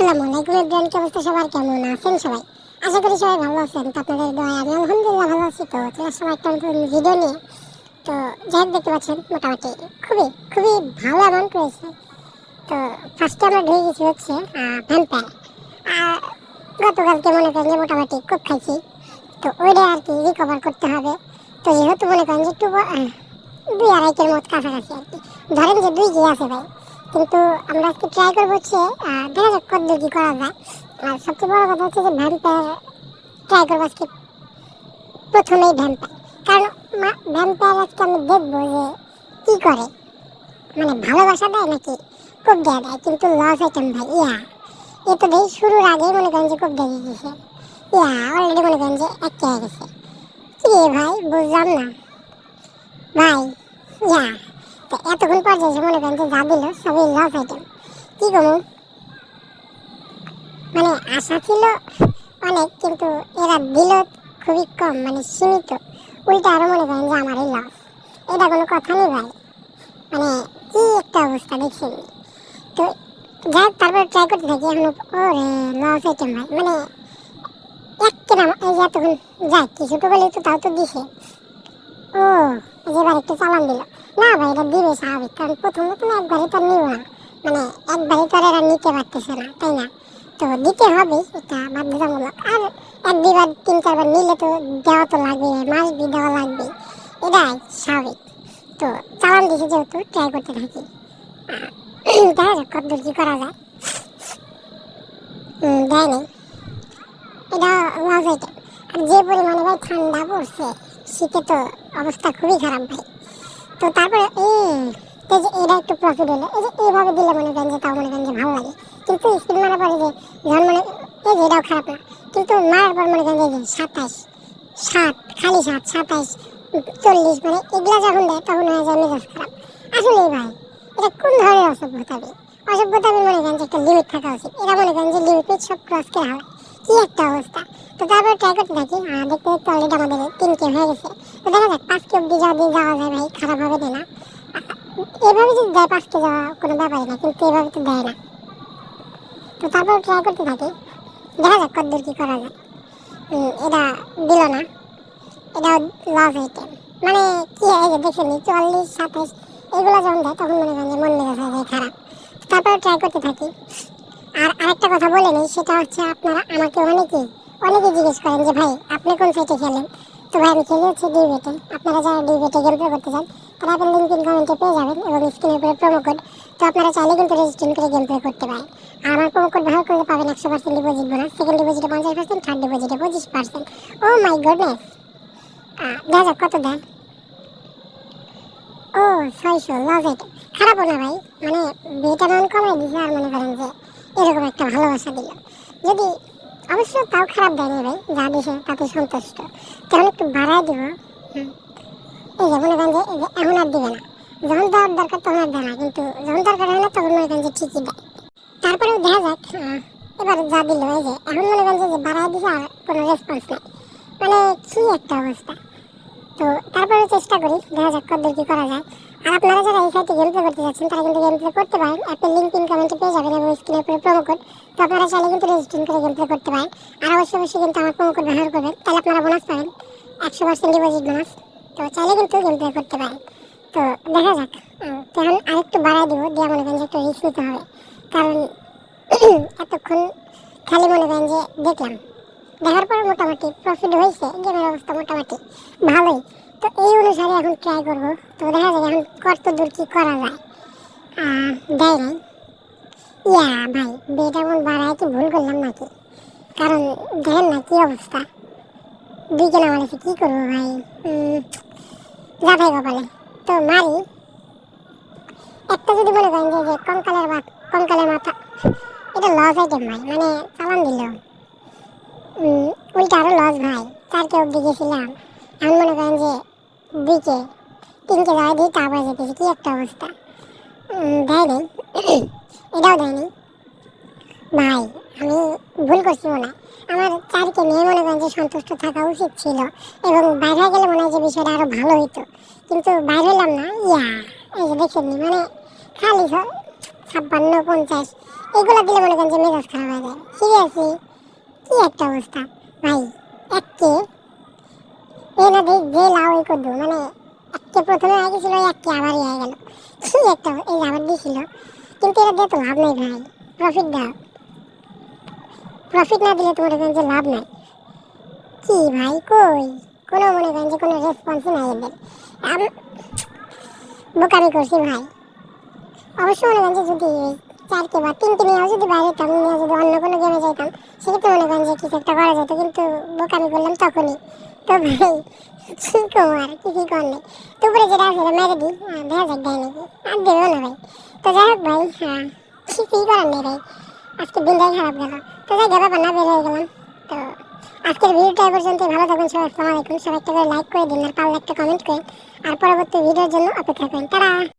আসসালামু আলাইকুম এভরিওয়ান, কি অবস্থা সবার, কেমন আছেন সবাই? আশা করি সবাই ভালো আছেন। তো আপনাদের দোয়ায় আমি আলহামদুলিল্লাহ ভালো আছি। তো চলে আসলাম একটা নতুন ভিডিও নিয়ে। তো যাই হোক, দেখতে পাচ্ছেন মোটামুটি খুবই খুবই ভালো অ্যামাউন্ট রয়েছে। তো ফার্স্টে আমরা ঢুকে গেছি হচ্ছে ভ্যাম্পায়ার। আর গতকালকে মনে করেন যে মোটামুটি খুব খাইছি। তো ওইটা আর কি রিকভার করতে হবে। তো যেহেতু মনে করেন যে 2-2.5 মত কাছাকাছি আর কি, ধরেন যে 2 জি আছে ভাই। কিন্তু আমরা আজকে ট্রাই করবো হচ্ছে দেখা যাক কতদূর কি করা যায়। আর সবচেয়ে বড় কথা হচ্ছে যে ভ্যাম্পায়ার ট্রাই করবো আজকে, প্রথমেই ভ্যাম্পায়ার। কারণ ভ্যাম্পায়ার আজকে আমি দেখবো যে কি করে, মানে ভালোবাসা দেয় নাকি খুব দেয়া দেয়, কিন্তু লস আইটেম ভাই। এ তো ভাই শুরুর আগেই মনে করেন যে খুব দিয়ে দিয়েছে। অলরেডি মনে করেন যে একটা হয়ে গেছে। কি রে ভাই, বুঝলাম না ভাই। ইয়া তো এতক্ষণ পর্যায়ে মনে করেন যে যা দিল সবই লস আইটেম। কি করবো, মানে আশা ছিল অনেক, কিন্তু এরা দিল খুবই কম, মানে সীমিত। উল্টা আরো মনে করেন যে আমারই লস। এটা কোনো কথা নেই ভাই, মানে কি একটা অবস্থা দেখছেন। তো যাই হোক, তারপর ট্রাই করতে থাকি। এখন ওরে লস আইটেম ভাই, মানে এক কেনা এই যে এতক্ষণ যাই কিছুটু বলে তো তাও তো দিছে। ও এবার একটু চালান দিল না ভাই, এটা দিবে স্বাভাবিক, কারণ প্রথমে তুমি একবারই তো নিব না, মানে একবারই তো এরা নিতে পারতেছে না, তাই না? তো দিতে হবে, এটা বাধ্যতামূলক। আর 1-2বার 3-4বার নিলে তো দেওয়া তো লাগবে, মাস বি দেওয়া লাগবে, এটাই স্বাভাবিক। তো চালান দিছে যেহেতু ট্রাই করতে থাকি, দেখা যাক কতদূর কি করা যায়। দেয় নেই, এটা লস এটা। আর যে পরিমাণে ভাই ঠান্ডা পড়ছে, শীতে তো অবস্থা খুবই খারাপ ভাই। তো তারপরে এই যে এটা একটু প্রফিট হলো, এই যে এইভাবে দিলে মনে করেন যে তাও মনে করেন যে ভালো লাগে। কিন্তু স্পিড মারার পরে যে যখন মনে এই যে এটাও খারাপ না, কিন্তু মারার পর মনে করেন যে 27, 7 খালি 7, 27, 40, মানে এগুলা যখন দেয় তখন হয়ে যায় মেজাজ খারাপ। আসলে ভাই এটা কোন ধরনের অসভ্যতা? অসভ্যতা মনে করেন যে একটা লিমিট থাকা উচিত। এরা মনে করেন যে লিমিট সব ক্রস করে হয়, কি একটা অবস্থা। তো তারপর ট্রাই করতে থাকি, দেখতে দেখতে অলরেডি আমাদের 3K হয়ে গেছে। তো দেখা যাক 5K অব্দি যদি যাওয়া যায় ভাই, খারাপ হবে না। এভাবে যদি দেয় 5K যাওয়া কোনো ব্যাপারই না, কিন্তু এভাবে তো দেয় না। তো তারপর ট্রাই করতে থাকি, দেখা যাক কতদূর কি করা যায়। এটা দিল না, এটা লস আইটেম। মানে কি হয় যে দেখছেন 44, 27 এগুলো যখন দেয় তখন মনে করেন যে মন মেজাজ হয়ে যায় খারাপ। তারপর ট্রাই করতে থাকি। আর আরেকটা কথা বলে নেই, সেটা হচ্ছে আপনারা আমাকে অনেকে জিজ্ঞেস করেন যে ভাই আপনি কোন সাইটে খেলেন। তো ভাই আমি খেলে হচ্ছে ডিবেটে। আপনারা যারা ডিবেটে গেম প্লে করতে চান তারা আপনার লিঙ্ক ইন কমেন্টে পেয়ে যাবেন, এবং স্ক্রিনের উপরে প্রোমো কোড। তো আপনারা চাইলে কিন্তু রেজিস্ট্রেশন করে গেম প্লে করতে পারেন। আর আমার প্রোমো কোড ব্যবহার করলে পাবেন 100% ডিপোজিট বোনাস, সেকেন্ড ডিপোজিটে 50%, থার্ড ডিপোজিটে 25%। ও মাই গডনেস, দেখা যাক কত দেয়। ও 600 লস এটা, খারাপও না ভাই, মানে বিয়েটা মান কমাই দিছে। আর মনে করেন যে এরকম একটা ভালোবাসা দিল, যদি অবশ্য তাও খারাপ দেয়নি ভাই, যা দিছে তাতে সন্তুষ্ট। তখন একটু বাড়াই দিব। এই যে মনে করেন যে এই যে এখন আর দিবে না, যখন দেওয়ার দরকার তখন আর দেয় না, কিন্তু যখন দরকার হয় না তখন মনে করেন যে ঠিকই দেয়। তারপরেও দেখা যাক, এবার যা দিল এই যে এখন মনে করেন যে বাড়াই দিছে আর কোনো রেসপন্স নেই, মানে কি একটা অবস্থা। তো তারপরে চেষ্টা করি, দেখা যাক কতদূর কি করা যায়। আর আপনারা যারা এই সাইটে গেম প্লে করতে যাচ্ছেন তারা কিন্তু গেম প্লে করতে পারেন, অ্যাপের লিঙ্ক ইন কমেন্টে পেয়ে যাবেন, এবং স্ক্রিনের উপরে প্রোমো কোড। তো আপনারা চাইলে কিন্তু রেজিস্ট্রেশন করে গেম প্লে করতে পারেন। আর অবশ্যই কিন্তু আমার প্রোমো কোড ব্যবহার করবেন, তাহলে আপনারা বোনাস পাবেন, 100% ডিপোজিট বোনাস। তো চাইলে কিন্তু গেম প্লে করতে পারেন। তো দেখা যাক, তো এখন আরেকটু বাড়াই দিব, দিয়ে মনে করেন যে একটু রিস্ক নিতে হবে। কারণ এতক্ষণ খালি মনে করেন যে দেখলাম, দেখার পর মোটামুটি প্রফিট হয়েছে, গেমের অবস্থা মোটামুটি ভালোই। তো এই অনুসারে এখন ট্রাই করবো। তো দেখা যাক এখন কত দূর কি করা যায়। দেয় নাই। ভাই বিয়েটা মন বাড়ায় কি ভুল করলাম নাকি? কারণ দেখেন না কি অবস্থা, 2 কেনা মারেছে, কি করবো ভাই। যা ভাই কপালে, তো মারি একটা। যদি মনে করেন যে কঙ্কালের মাথা, এটা লস আইটেম ভাই, মানে চালান দিল। উল্টা আরো লস ভাই, 4K অব্দি গেছিলাম, এখন মনে করেন যে 2K 3K যাওয়া দিয়ে তারপরে যেতেছি, কি একটা অবস্থা। দেয় নেই, এটাও দেয়নি ভাই। আমি ভুল করছি মনে হয়, আমার 4K নিয়ে মনে করেন যে সন্তুষ্ট থাকা উচিত ছিল, এবং বাইরে গেলে মনে হয় যে বিষয়টা আরো ভালো হইতো, কিন্তু বাইরে হলাম না। এই যে দেখছেন মানে খালি 56, 50 এগুলো দিলে মনে করেন যে মেজাজ খারাপ হয়ে যায়। সিরিয়াসলি কি একটা অবস্থা ভাই। এককে এ না দেখ যে লাউ এই করবো মানে এককে প্রথমে হয়ে গেছিল, এককে আবারই হয়ে গেল। কি একটা এই যে আবার দিয়েছিল, কিন্তু এটা দিয়ে তো লাভ নেই ভাই। প্রফিট দাও, প্রফিট না দিলে তো মনে করেন যে লাভ নাই। কি ভাই কই কোনো মনে করেন যে কোনো রেসপন্সই নাই এদের। আমি বোকামি করছি ভাই। অবশ্য মনে করেন যে যদি 4কে বা 3কে নিয়েও যদি বাইরে যেতাম, নিয়ে যদি অন্য কোনো গেমে যাইতাম, সেক্ষেত্রে মনে করেন যে কিছু একটা করা যেত, কিন্তু বোকামি করলাম তখনই। তো ভাই কি করবো আর, কিছুই কর নেই। তো উপরে যেটা আছে এটা মেরে দিই, দেখা যাক দেয় নাকি, আর দেবেও না ভাই। তো যাই হোক ভাই, হ্যাঁ কিছুই করার নেই ভাই, আজকে দিনটাই খারাপ গেল। তো যাই গেল না, বের হয়ে গেলাম। তো আজকের ভিডিওটা এ পর্যন্তই। ভালো থাকবেন সবাই, আসসালামু আলাইকুম। সবাই একটা করে লাইক করে দিন, আর পারলে একটা কমেন্ট করেন, আর পরবর্তী ভিডিওর জন্য অপেক্ষা করেন। তারা